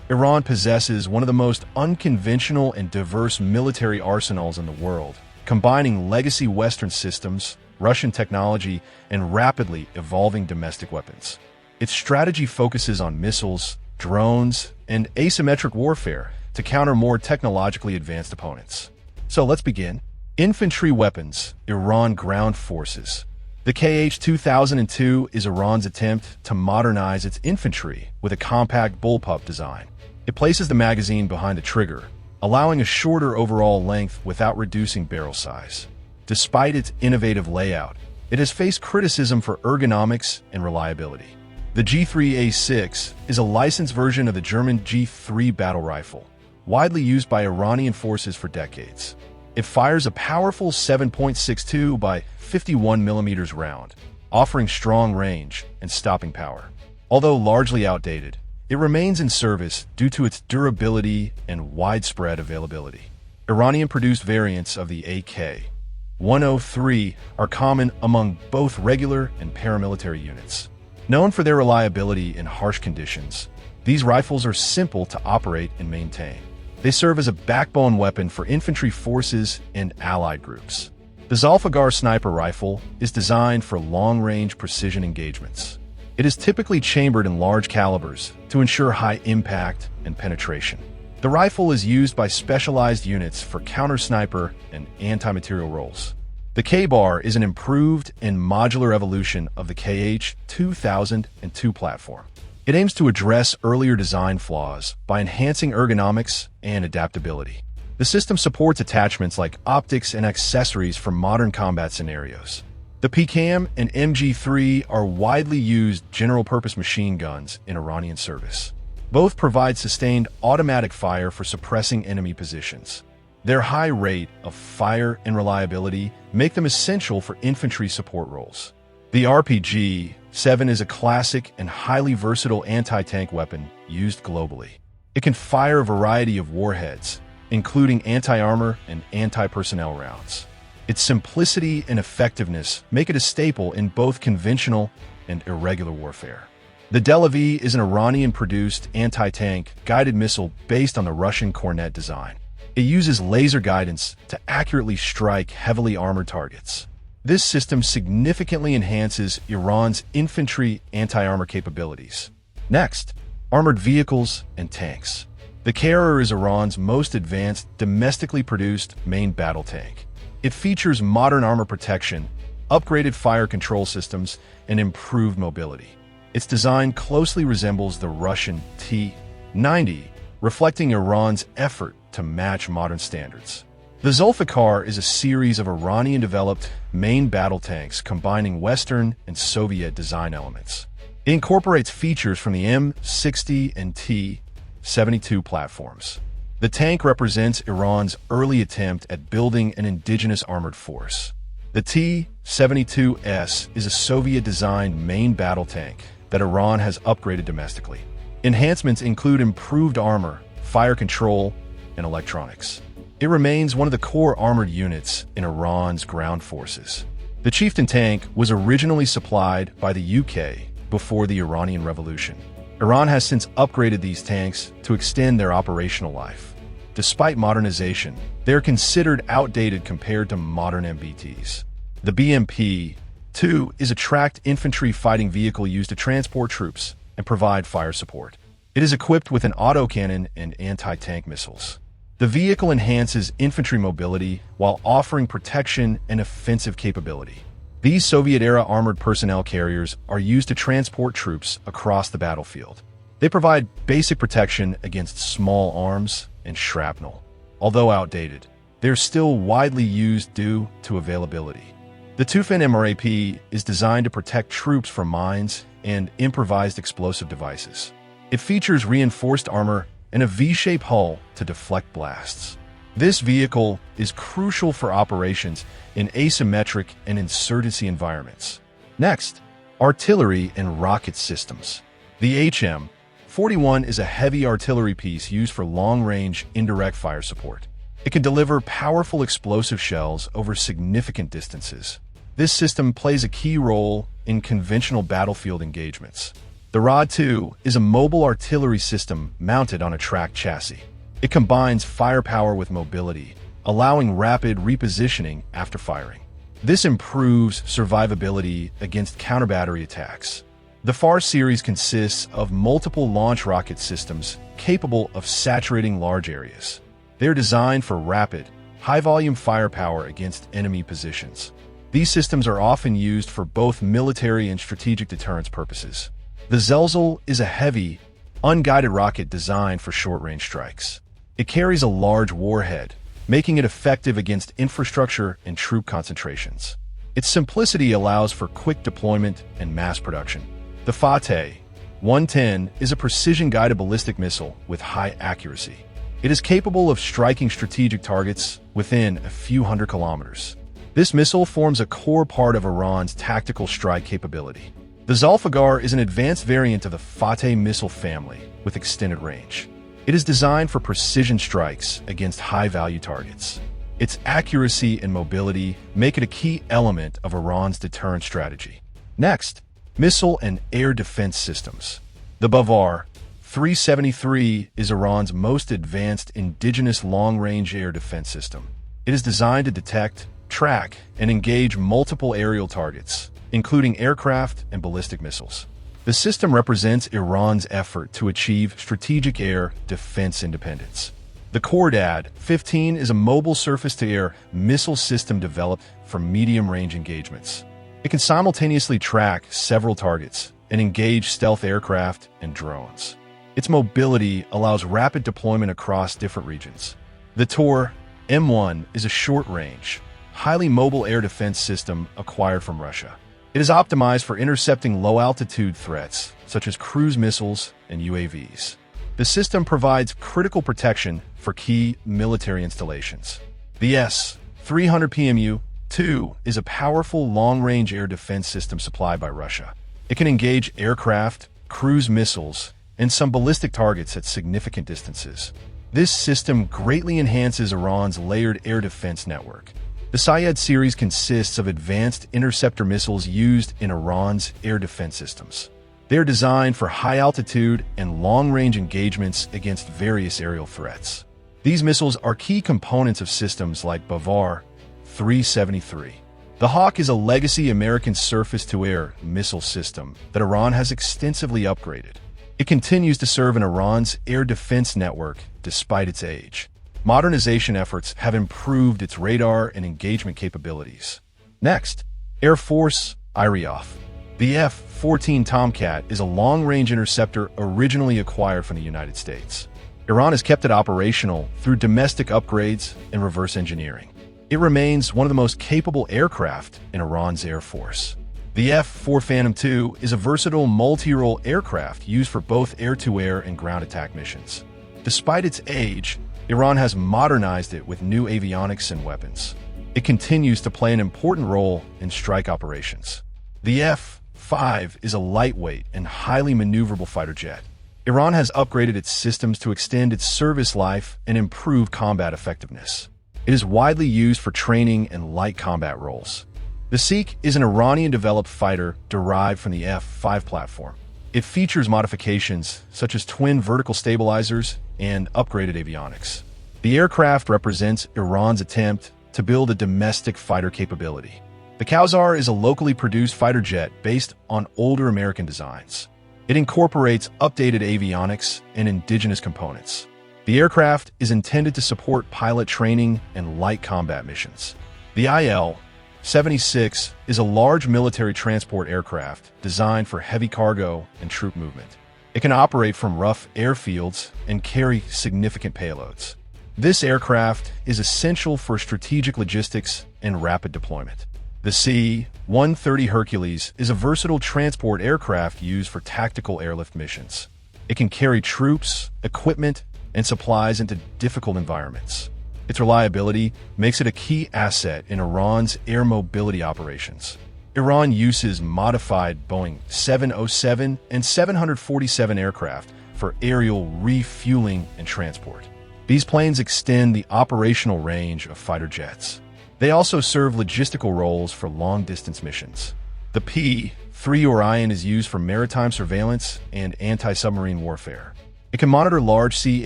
Iran possesses one of the most unconventional and diverse military arsenals in the world, combining legacy Western systems, Russian technology, and rapidly evolving domestic weapons. Its strategy focuses on missiles, drones, and asymmetric warfare to counter more technologically advanced opponents. So let's begin. Infantry weapons, Iran ground forces. The KH-2002 is Iran's attempt to modernize its infantry with a compact bullpup design. It places the magazine behind the trigger, allowing a shorter overall length without reducing barrel size. Despite its innovative layout, it has faced criticism for ergonomics and reliability. The G3A6 is a licensed version of the German G3 battle rifle, widely used by Iranian forces for decades. It fires a powerful 7.62 by 51 mm round, offering strong range and stopping power. Although largely outdated, it remains in service due to its durability and widespread availability. Iranian-produced variants of the AK-103 are common among both regular and paramilitary units. Known for their reliability in harsh conditions, these rifles are simple to operate and maintain. They serve as a backbone weapon for infantry forces and allied groups. The Zolfaghar sniper rifle is designed for long-range precision engagements. It is typically chambered in large calibers to ensure high impact and penetration. The rifle is used by specialized units for counter-sniper and anti-material roles. The Khaybar is an improved and modular evolution of the KH-2002 platform. It aims to address earlier design flaws by enhancing ergonomics and adaptability. The system supports attachments like optics and accessories for modern combat scenarios. The PKM and MG3 are widely used general-purpose machine guns in Iranian service. Both provide sustained automatic fire for suppressing enemy positions. Their high rate of fire and reliability make them essential for infantry support roles. The RPG-7 is a classic and highly versatile anti-tank weapon used globally. It can fire a variety of warheads, including anti-armor and anti-personnel rounds. Its simplicity and effectiveness make it a staple in both conventional and irregular warfare. The Dehlavieh is an Iranian-produced anti-tank guided missile based on the Russian Kornet design. It uses laser guidance to accurately strike heavily armored targets. This system significantly enhances Iran's infantry anti-armor capabilities. Next, armored vehicles and tanks. The Karrar is Iran's most advanced domestically produced main battle tank. It features modern armor protection, upgraded fire control systems, and improved mobility. Its design closely resembles the Russian T-90, reflecting Iran's effort to match modern standards. The Zulfiqar is a series of Iranian-developed main battle tanks combining Western and Soviet design elements. It incorporates features from the M60 and T-72 platforms. The tank represents Iran's early attempt at building an indigenous armored force. The T-72S is a Soviet-designed main battle tank that Iran has upgraded domestically. Enhancements include improved armor, fire control, and electronics. It remains one of the core armored units in Iran's ground forces. The Chieftain tank was originally supplied by the UK before the Iranian Revolution. Iran has since upgraded these tanks to extend their operational life. Despite modernization, they are considered outdated compared to modern MBTs. The BMP-2 is a tracked infantry fighting vehicle used to transport troops and provide fire support. It is equipped with an autocannon and anti-tank missiles. The vehicle enhances infantry mobility while offering protection and offensive capability. These Soviet-era armored personnel carriers are used to transport troops across the battlefield. They provide basic protection against small arms and shrapnel. Although outdated, they're still widely used due to availability. The Toofan MRAP is designed to protect troops from mines and improvised explosive devices. It features reinforced armor and a V-shaped hull to deflect blasts. This vehicle is crucial for operations in asymmetric and insurgency environments. Next, artillery and rocket systems. The HM-41 is a heavy artillery piece used for long-range indirect fire support. It can deliver powerful explosive shells over significant distances. This system plays a key role in conventional battlefield engagements. The Rod-2 is a mobile artillery system mounted on a tracked chassis. It combines firepower with mobility, allowing rapid repositioning after firing. This improves survivability against counter-battery attacks. The FAR series consists of multiple launch rocket systems capable of saturating large areas. They are designed for rapid, high-volume firepower against enemy positions. These systems are often used for both military and strategic deterrence purposes. The Zelzal is a heavy, unguided rocket designed for short-range strikes. It carries a large warhead, making it effective against infrastructure and troop concentrations. Its simplicity allows for quick deployment and mass production. The Fateh 110 is a precision-guided ballistic missile with high accuracy. It is capable of striking strategic targets within a few hundred kilometers. This missile forms a core part of Iran's tactical strike capability. The Zolfaghar is an advanced variant of the Fateh missile family with extended range. It is designed for precision strikes against high-value targets. Its accuracy and mobility make it a key element of Iran's deterrence strategy. Next, missile and air defense systems. The Bavar 373 is Iran's most advanced indigenous long-range air defense system. It is designed to detect, track, and engage multiple aerial targets, including aircraft and ballistic missiles. The system represents Iran's effort to achieve strategic air defense independence. The Khordad 15 is a mobile surface-to-air missile system developed for medium-range engagements. It can simultaneously track several targets and engage stealth aircraft and drones. Its mobility allows rapid deployment across different regions. The Tor M1 is a short-range, highly mobile air defense system acquired from Russia. It is optimized for intercepting low-altitude threats, such as cruise missiles and UAVs. The system provides critical protection for key military installations. The S-300PMU-2 is a powerful long-range air defense system supplied by Russia. It can engage aircraft, cruise missiles, and some ballistic targets at significant distances. This system greatly enhances Iran's layered air defense network. The Sayed series consists of advanced interceptor missiles used in Iran's air defense systems. They are designed for high-altitude and long-range engagements against various aerial threats. These missiles are key components of systems like Bavar 373. The Hawk is a legacy American surface-to-air missile system that Iran has extensively upgraded. It continues to serve in Iran's air defense network despite its age. Modernization efforts have improved its radar and engagement capabilities. Next, Air Force IRIAF. The F-14 Tomcat is a long-range interceptor originally acquired from the United States. Iran has kept it operational through domestic upgrades and reverse engineering. It remains one of the most capable aircraft in Iran's Air Force. The F-4 Phantom II is a versatile multi-role aircraft used for both air-to-air and ground attack missions. Despite its age, Iran has modernized it with new avionics and weapons. It continues to play an important role in strike operations. The F-5 is a lightweight and highly maneuverable fighter jet. Iran has upgraded its systems to extend its service life and improve combat effectiveness. It is widely used for training and light combat roles. The Sikh is an Iranian-developed fighter derived from the F-5 platform. It features modifications such as twin vertical stabilizers and upgraded avionics. The aircraft represents Iran's attempt to build a domestic fighter capability. The Khaybar is a locally produced fighter jet based on older American designs. It incorporates updated avionics and indigenous components. The aircraft is intended to support pilot training and light combat missions. The IL-76 is a large military transport aircraft designed for heavy cargo and troop movement. It can operate from rough airfields and carry significant payloads. This aircraft is essential for strategic logistics and rapid deployment. The C-130 Hercules is a versatile transport aircraft used for tactical airlift missions. It can carry troops, equipment, and supplies into difficult environments. Its reliability makes it a key asset in Iran's air mobility operations. Iran uses modified Boeing 707 and 747 aircraft for aerial refueling and transport. These planes extend the operational range of fighter jets. They also serve logistical roles for long-distance missions. The P-3 Orion is used for maritime surveillance and anti-submarine warfare. It can monitor large sea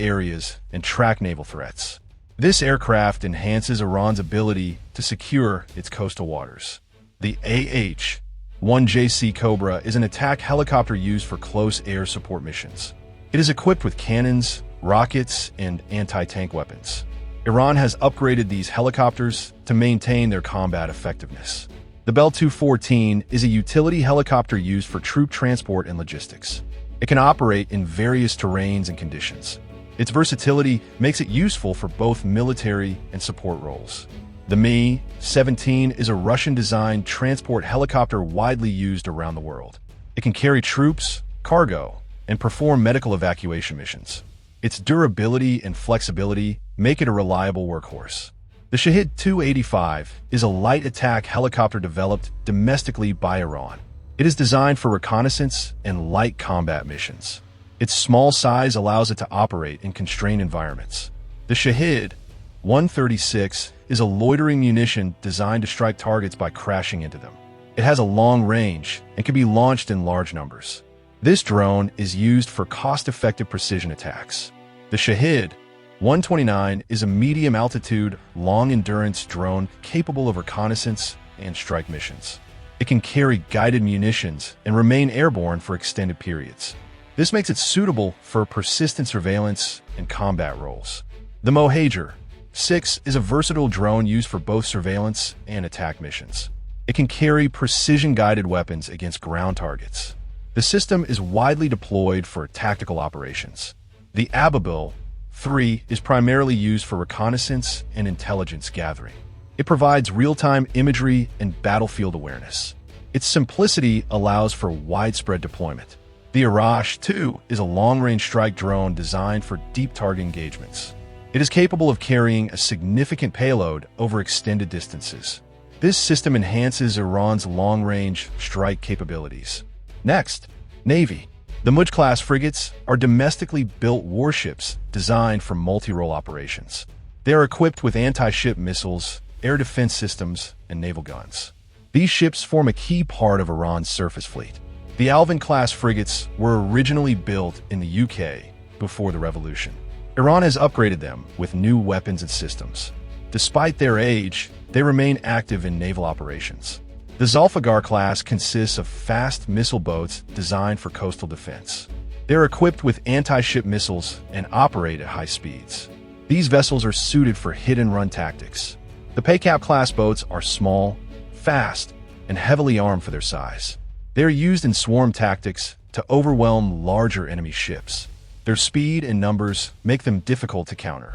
areas and track naval threats. This aircraft enhances Iran's ability to secure its coastal waters. The AH-1JC Cobra is an attack helicopter used for close air support missions. It is equipped with cannons, rockets, and anti-tank weapons. Iran has upgraded these helicopters to maintain their combat effectiveness. The Bell 214 is a utility helicopter used for troop transport and logistics. It can operate in various terrains and conditions. Its versatility makes it useful for both military and support roles. The Mi-17 is a Russian-designed transport helicopter widely used around the world. It can carry troops, cargo, and perform medical evacuation missions. Its durability and flexibility make it a reliable workhorse. The Shahid 285 is a light attack helicopter developed domestically by Iran. It is designed for reconnaissance and light combat missions. Its small size allows it to operate in constrained environments. The Shahid 136 is a loitering munition designed to strike targets by crashing into them. It has a long range and can be launched in large numbers. This drone is used for cost-effective precision attacks. The Shahid 129 is a medium-altitude, long-endurance drone capable of reconnaissance and strike missions. It can carry guided munitions and remain airborne for extended periods. This makes it suitable for persistent surveillance and combat roles. The Mohajer 6 is a versatile drone used for both surveillance and attack missions. It can carry precision-guided weapons against ground targets. The system is widely deployed for tactical operations. The Ababil 3 is primarily used for reconnaissance and intelligence gathering. It provides real-time imagery and battlefield awareness. Its simplicity allows for widespread deployment. The Arash 2 is a long-range strike drone designed for deep target engagements. It is capable of carrying a significant payload over extended distances. This system enhances Iran's long-range strike capabilities. Next, Navy. The Muj-class frigates are domestically built warships designed for multi-role operations. They are equipped with anti-ship missiles, air defense systems, and naval guns. These ships form a key part of Iran's surface fleet. The Alvin-class frigates were originally built in the UK before the revolution. Iran has upgraded them with new weapons and systems. Despite their age, they remain active in naval operations. The Zolfaghar class consists of fast missile boats designed for coastal defense. They are equipped with anti-ship missiles and operate at high speeds. These vessels are suited for hit-and-run tactics. The Paycap-class boats are small, fast, and heavily armed for their size. They are used in swarm tactics to overwhelm larger enemy ships. Their speed and numbers make them difficult to counter.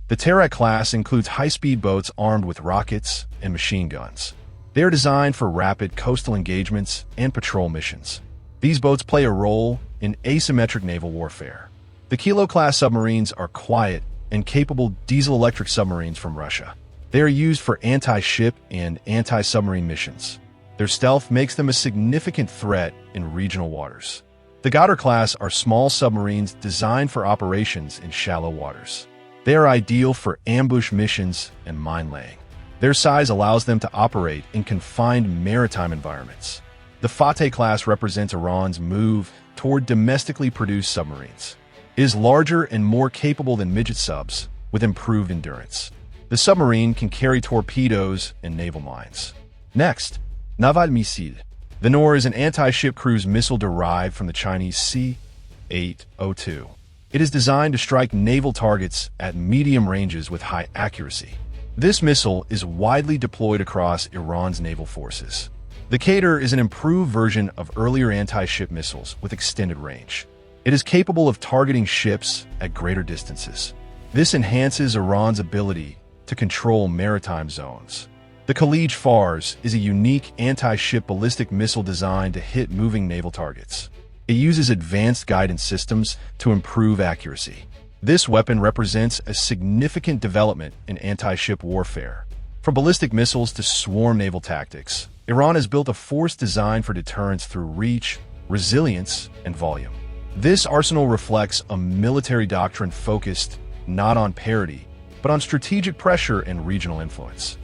The Tarak class includes high-speed boats armed with rockets and machine guns. They are designed for rapid coastal engagements and patrol missions. These boats play a role in asymmetric naval warfare. The Kilo-class submarines are quiet and capable diesel-electric submarines from Russia. They are used for anti-ship and anti-submarine missions. Their stealth makes them a significant threat in regional waters. The Ghadar class are small submarines designed for operations in shallow waters. They are ideal for ambush missions and mine laying. Their size allows them to operate in confined maritime environments. The Fateh class represents Iran's move toward domestically produced submarines. It is larger and more capable than midget subs, with improved endurance. The submarine can carry torpedoes and naval mines. Next, Naval missile. The Nor is an anti-ship cruise missile derived from the Chinese C-802. It is designed to strike naval targets at medium ranges with high accuracy. This missile is widely deployed across Iran's naval forces. The Karrar is an improved version of earlier anti-ship missiles with extended range. It is capable of targeting ships at greater distances. This enhances Iran's ability to control maritime zones. The Khalij-Fars is a unique anti-ship ballistic missile designed to hit moving naval targets. It uses advanced guidance systems to improve accuracy. This weapon represents a significant development in anti-ship warfare. From ballistic missiles to swarm naval tactics, Iran has built a force designed for deterrence through reach, resilience, and volume. This arsenal reflects a military doctrine focused not on parity, but on strategic pressure and regional influence.